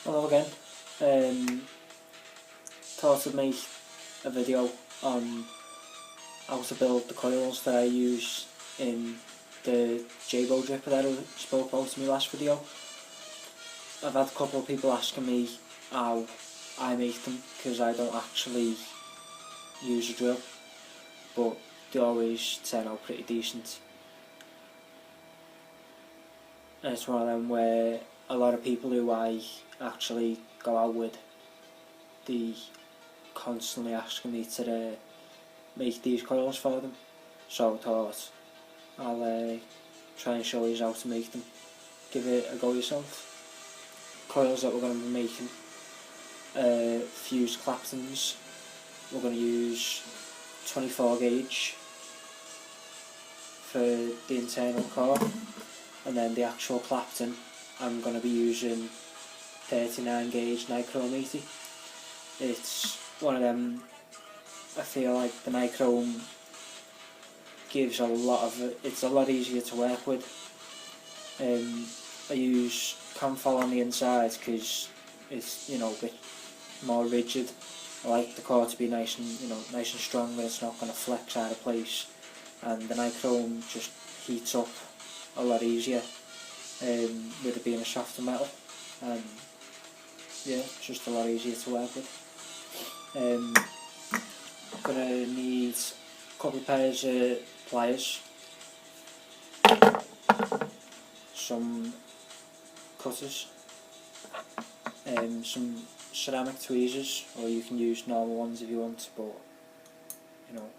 Hello again. Thought I'd make a video on how to build the coils that I use in the J-Bow dripper that I spoke about in my last video. I've had a couple of people asking me how I make them because I don't actually use a drill, but they always turn out pretty decent. And it's one of them where a lot of people who I actually go out with, they constantly asking me to make these coils for them. So I thought I'll try and show you how to make them. Give it a go yourself. Coils that we're going to be making, Fused Claptons. We're going to use 24 gauge for the internal core, and then the actual Clapton I'm going to be using 39 gauge nichrometer. It's one of them, I feel like the nichrome gives a lot of it, it's a lot easier to work with. I use camphor on the inside because it's, you know, a bit more rigid. I like the core to be nice and, you know, nice and strong, but it's not going to flex out of place. And the nichrome just heats up a lot easier with it being a softer metal. And yeah, it's just a lot easier to work with. Gonna need a couple of pairs of pliers, some cutters, some ceramic tweezers, or you can use normal ones if you want, but you know,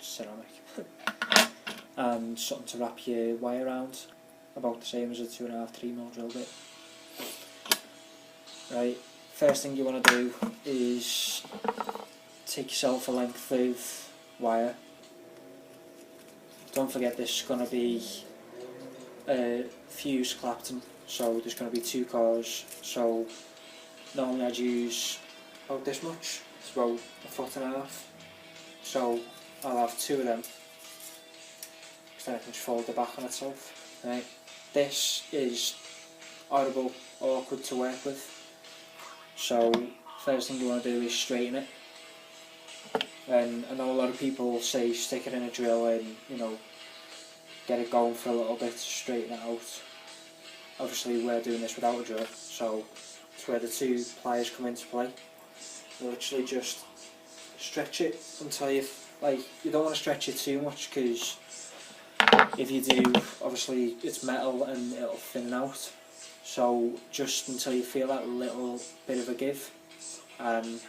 ceramic. And something to wrap your wire around, about the same as a 2.5-3mm drill bit. Right, first thing you want to do is take yourself a length of wire. Don't forget this is going to be a Fused Clapton, so there's going to be 2 cores. So normally I'd use about this much, it's about 1.5 foot. So I'll have 2 of them, because then I can just fold the back on itself. Right. This is horrible, awkward to work with. So first thing you want to do is straighten it. And I know a lot of people say stick it in a drill and, you know, get it going for a little bit to straighten it out. Obviously we're doing this without a drill, so it's where the 2 pliers come into play. You literally just stretch it until you don't want to stretch it too much, because if you do, obviously it's metal and it'll thin out. So just until you feel that little bit of a give, and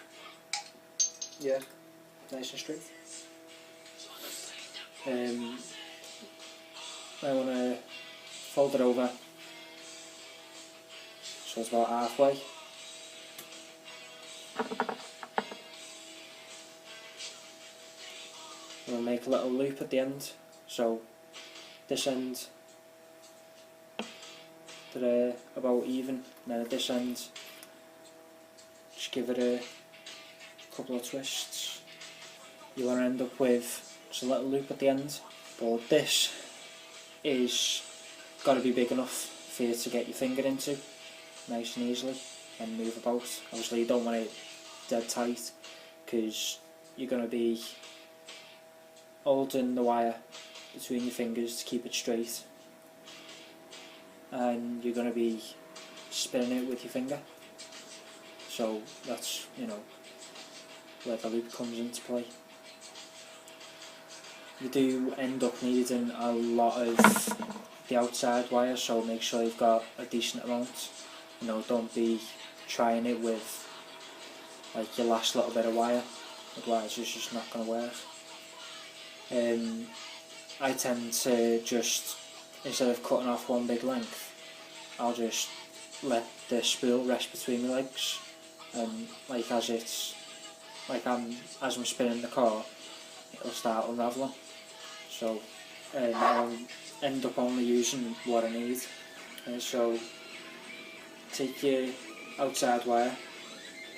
yeah, nice and straight. I want to fold it over so it's about halfway. I'm going to make a little loop at the end, so this end they're about even, and then at this end just give it a couple of twists. You want to end up with just a little loop at the end, but this is got to be big enough for you to get your finger into nice and easily and move about. Obviously you don't want it dead tight, because you're going to be holding the wire between your fingers to keep it straight, and you're going to be spinning it with your finger. So that's, you know, where the loop comes into play. You do end up needing a lot of the outside wire, so make sure you've got a decent amount. You know, don't be trying it with like your last little bit of wire, otherwise it's just not going to work. I tend to just, instead of cutting off one big length, I'll just let the spool rest between my legs, and like as I'm spinning the core, it'll start unravelling. So I'll end up only using what I need. So take your outside wire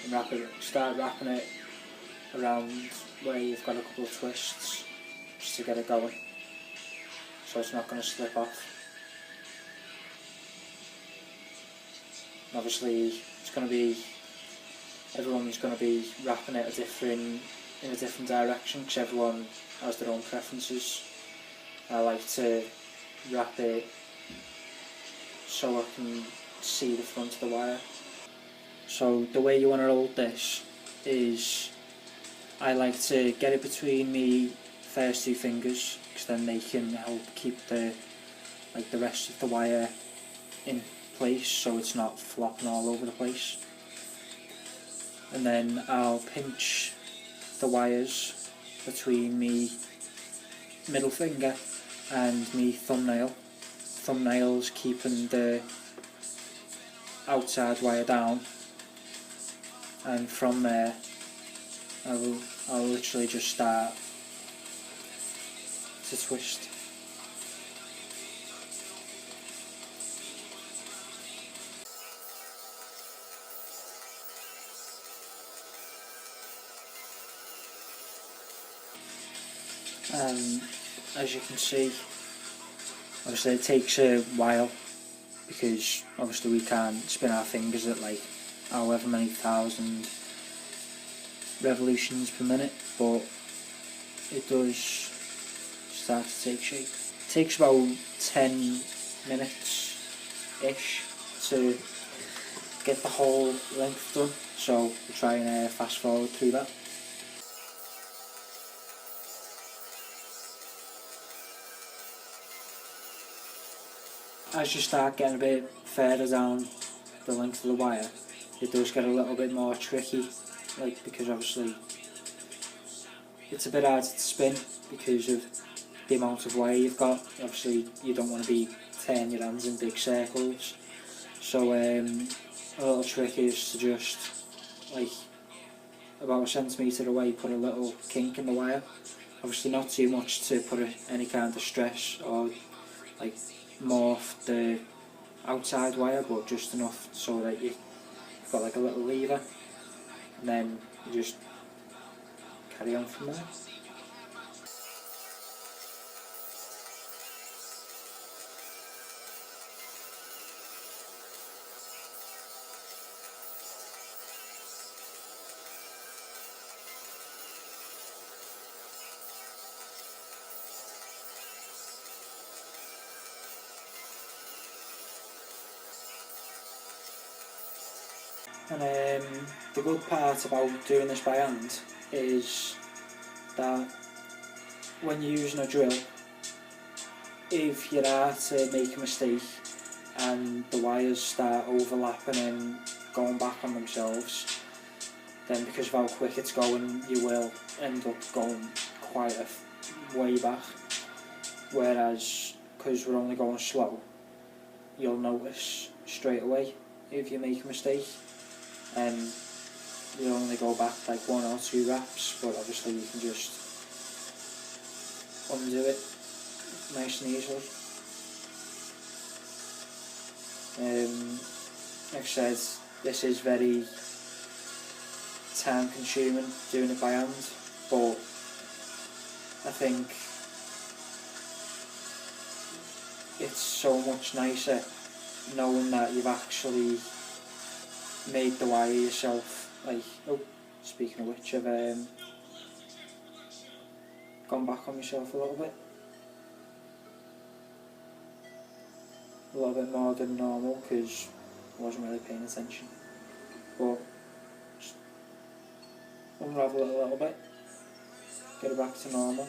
and start wrapping it around where you've got a couple of twists, just to get it going, so it's not going to slip off. Obviously it's going to be, everyone's going to be wrapping it in a different direction because everyone has their own preferences. I like to wrap it so I can see the front of the wire. So the way you want to hold this is, I like to get it between me first two fingers because then they can help keep the rest of the wire in place so it's not flopping all over the place. And then I'll pinch the wires between me middle finger and me thumbnail. Thumbnail's keeping the outside wire down, and from there I'll literally just start to twist. As you can see, obviously it takes a while because obviously we can't spin our fingers at like however many thousand revolutions per minute, but it does start to take shape. It takes about 10 minutes ish to get the whole length done, so we'll try and fast forward through that. As you start getting a bit further down the length of the wire, it does get a little bit more tricky, like, because obviously it's a bit hard to spin because of the amount of wire you've got. Obviously you don't want to be turning your hands in big circles, so a little trick is to just, like, about a centimetre away, put a little kink in the wire. Obviously not too much to put any kind of stress or like morph the outside wire, but just enough so that you've got like a little lever, and then you just carry on from there. And the good part about doing this by hand is that when you're using a drill, if you are to make a mistake and the wires start overlapping and going back on themselves, then because of how quick it's going, you will end up going quite a way back. Whereas, because we're only going slow, you'll notice straight away if you make a mistake. You'll only go back like 1 or 2 wraps, but obviously you can just undo it nice and easily. Like I said, this is very time consuming doing it by hand, but I think it's so much nicer knowing that you've actually made the wire yourself. Like, oh, speaking of which, I've gone back on myself a little bit more than normal because I wasn't really paying attention, but just unravel it a little bit, get it back to normal,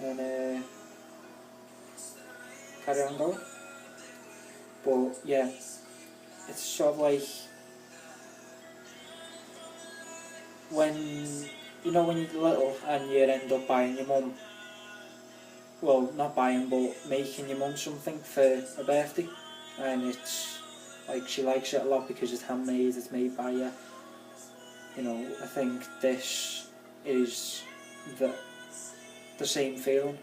and carry on going. But yeah, it's sort of like when you're little and you end up buying your mum, well, not buying but making your mum something for a birthday, and it's like she likes it a lot because it's handmade, it's made by you. I think this is the same feeling,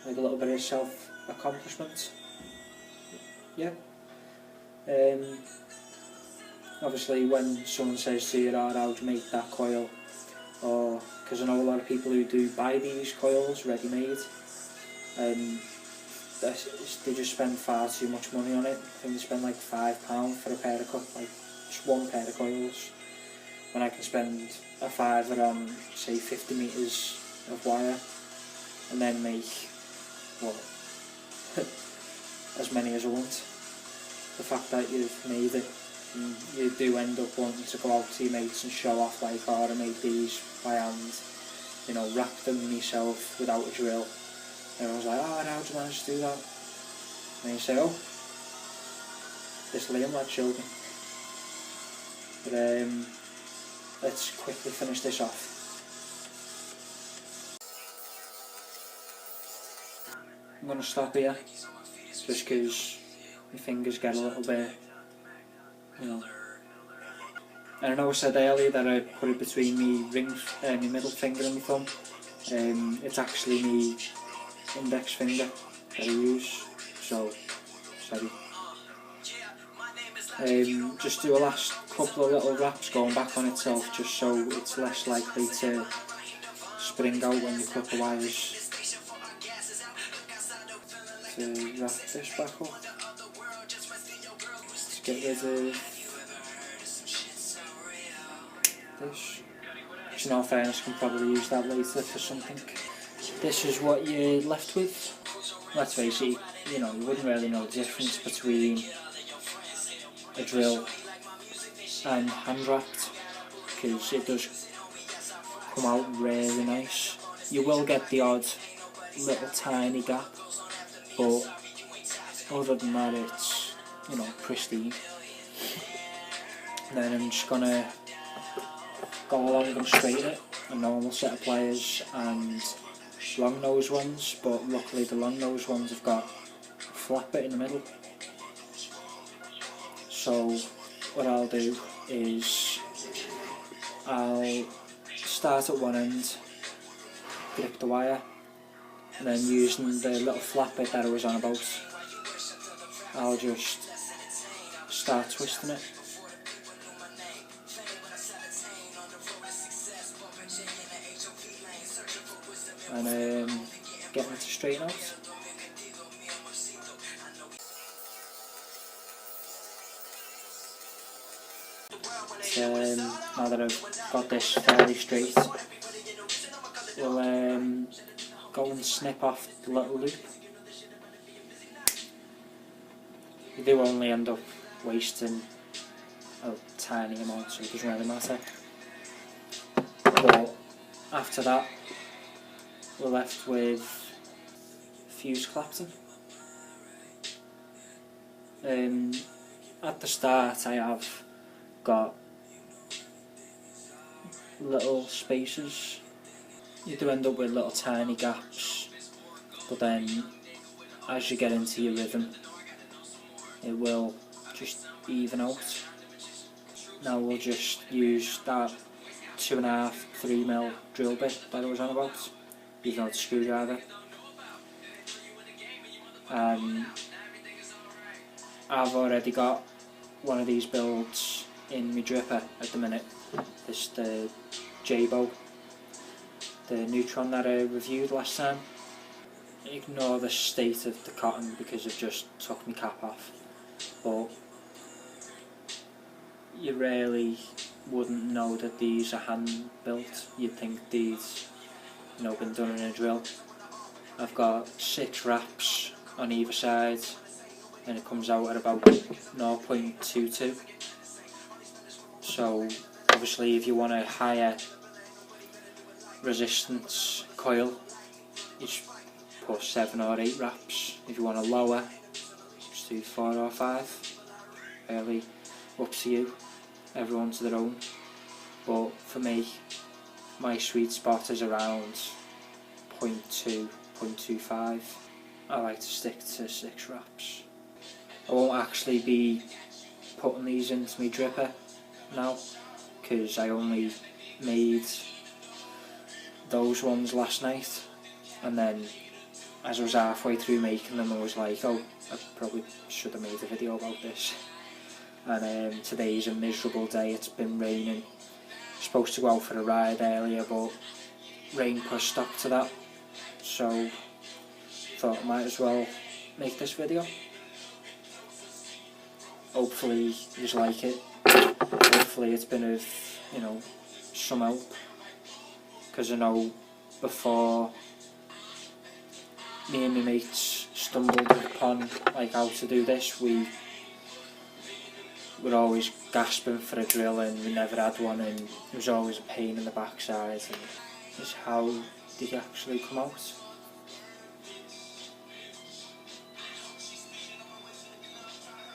like a little bit of self-accomplishment. Yeah. Obviously when someone says to you, oh, how do you make that coil, or because I know a lot of people who do buy these coils ready-made, they just spend far too much money on it. I think they spend like £5 for a pair of just one pair of coils, when I can spend a fiver on, say, 50 metres of wire, and then make, what, as many as I want. The fact that you've made it, and you do end up wanting to go out to your mates and show off, like, oh, I made these by hand, you know, wrap them myself without a drill. And I was like, oh, how'd you manage to do that? And you say, oh, this Liam lad showed me. But let's quickly finish this off. I'm going to stop here, just because my fingers get a little bit, you know. And I know I said earlier that I put it between my middle finger and my thumb. It's actually my index finger that I use, so sorry. Just do a last couple of little wraps going back on itself, just so it's less likely to spring out when you cut the wires. To wrap this back up, let's get rid of this. In all fairness, I can probably use that later for something. This is what you're left with. Let's face it, you know, you wouldn't really know the difference between a drill and hand wrapped, because it does come out really nice. You will get the odd little tiny gap, but other than that it's, you know, pristine. Then I'm just gonna go along and straighten it, a normal set of pliers and long nose ones, but luckily the long nose ones have got a flat bit in the middle. So what I'll do is I'll start at one end, grip the wire, and then using the little flat bit that I was on about, I'll just start twisting it. And getting it to straighten out. Now that I've got this fairly straight, we'll go and snip off the little loop. You do only end up wasting a tiny amount, so it doesn't really matter. But after that, we're left with Fused Clapton. At the start I have got little spaces. You do end up with little tiny gaps, but then as you get into your rhythm it will just even out. Now we'll just use that 2.5, 3mm drill bit that I was on about, even though it's a screwdriver. I've already got one of these builds in my dripper at the minute. This is the J-Bow, the Neutron that I reviewed last time. Ignore the state of the cotton because I've just took my cap off, but you really wouldn't know that these are hand built. You'd think these, you know, been done in a drill. I've got 6 wraps on either side and it comes out at about 0.22. So obviously if you want a higher resistance coil, you just put 7 or 8 wraps. If you want a lower, just do 4 or 5. Really up to you, everyone's their own. But for me, my sweet spot is around 0.2, 0.25. I like to stick to 6 wraps. I won't actually be putting these into my dripper now, because I only made those ones last night, and then as I was halfway through making them I was like, oh, I probably should have made a video about this. And today's a miserable day, it's been raining. Supposed to go out for a ride earlier, but rain put a stop to that, so thought I might as well make this video. Hopefully you like it. Hopefully it's been of, you know, some help. Because I know before me and my mates stumbled upon like how to do this, we were always gasping for a drill and we never had one, and it was always a pain in the backside. And just how did he actually come out?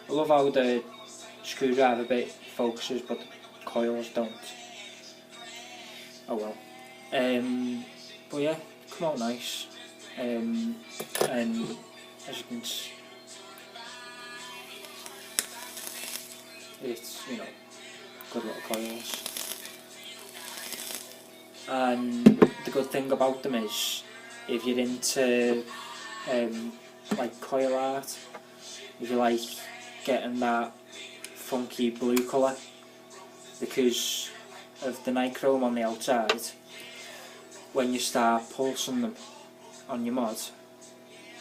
I love how the screwdriver bit focuses but the coils don't. Oh well. But yeah, come out nice. And as you can see, it's, you know, good little coils. And the good thing about them is, if you're into like coil art, if you like getting that funky blue colour because of the nichrome on the outside, when you start pulsing them on your mod,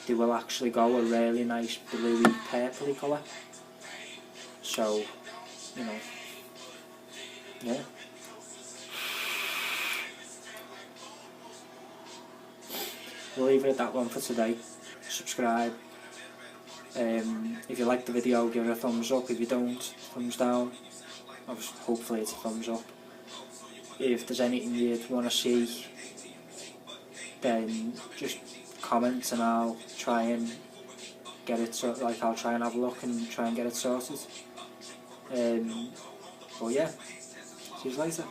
they will actually go a really nice bluey purpley colour. So, you know, yeah. We'll leave it at that one for today. Subscribe. If you like the video, give it a thumbs up. If you don't, thumbs down. Hopefully it's a thumbs up. If there's anything you'd want to see, then just comment and I'll try and get it I'll try and have a look and try and get it sorted. But yeah, see you later.